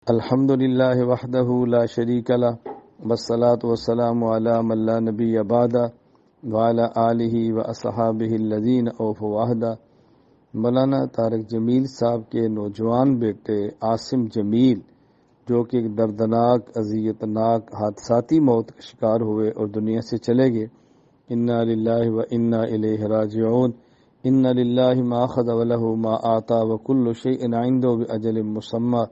الحمد للہ وحدہ لا شریک لہ والصلاة والسلام علی من لا نبی بعدہ وعلی آلہ واصحابہ الذین اوفوا وعدہ۔ مولانا طارق جمیل صاحب کے نوجوان بیٹے عاصم جمیل جو کہ ایک دردناک اذیتناک حادثاتی موت کا شکار ہوئے اور دنیا سے چلے گئے، انا للہ و انا الیہ راجعون۔ ان للہ ما اخذ ولہ ما اعطى وکل شیء عنده باجل مسمى۔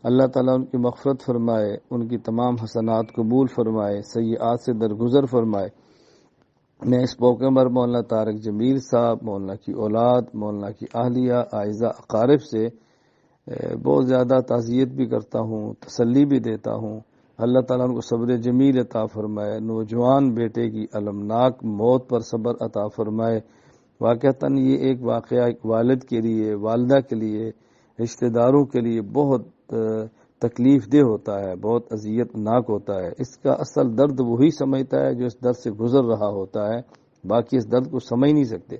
اللہ تعالیٰ ان کی مغفرت فرمائے، ان کی تمام حسنات قبول فرمائے، سیئات سے درگزر فرمائے۔ میں اس موقع پر مولانا طارق جمیل صاحب، مولانا کی اولاد، مولانا کی اہلیہ، اعزہ اقارب سے بہت زیادہ تعزیت بھی کرتا ہوں، تسلی بھی دیتا ہوں۔ اللہ تعالیٰ ان کو صبر جمیل عطا فرمائے، نوجوان بیٹے کی المناک موت پر صبر عطا فرمائے۔ واقعتاً یہ ایک واقعہ ایک والد کے لیے، والدہ کے لیے، رشتہ داروں کے لیے بہت تکلیف دہ ہوتا ہے، بہت اذیت ناک ہوتا ہے۔ اس کا اصل درد وہی سمجھتا ہے جو اس درد سے گزر رہا ہوتا ہے، باقی اس درد کو سمجھ نہیں سکتے۔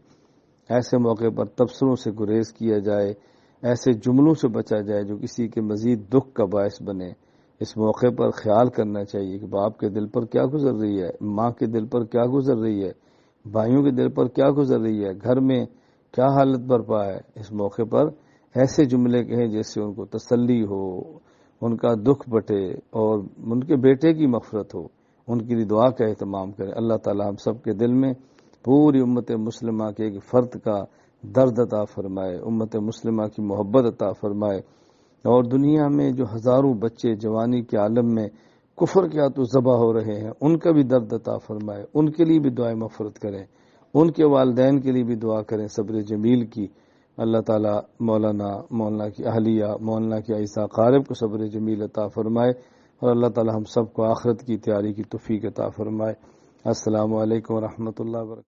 ایسے موقع پر تبصروں سے گریز کیا جائے، ایسے جملوں سے بچا جائے جو کسی کے مزید دکھ کا باعث بنے۔ اس موقع پر خیال کرنا چاہیے کہ باپ کے دل پر کیا گزر رہی ہے، ماں کے دل پر کیا گزر رہی ہے، بھائیوں کے دل پر کیا گزر رہی ہے، گھر میں کیا حالت برپا ہے۔ اس موقع پر ایسے جملے کہیں جس سے ان کو تسلی ہو، ان کا دکھ بٹے اور ان کے بیٹے کی مغفرت ہو، ان کی دعا کا اہتمام کریں۔ اللہ تعالی ہم سب کے دل میں پوری امت مسلمہ کے ایک فرد کا درد عطا فرمائے، امت مسلمہ کی محبت عطا فرمائے، اور دنیا میں جو ہزاروں بچے جوانی کے عالم میں کفر کے ہاتھوں ذبح ہو رہے ہیں ان کا بھی درد عطا فرمائے، ان کے لیے بھی دعائیں مغفرت کریں، ان کے والدین کے لیے بھی دعا کریں صبر جمیل کی۔ اللہ تعالیٰ مولانا کی اہلیہ، مولانا کی اعزہ اقارب کو صبر جمیل عطا فرمائے، اور اللہ تعالیٰ ہم سب کو آخرت کی تیاری کی توفیق عطا فرمائے۔ السلام علیکم ورحمۃ اللہ وبرکاتہ۔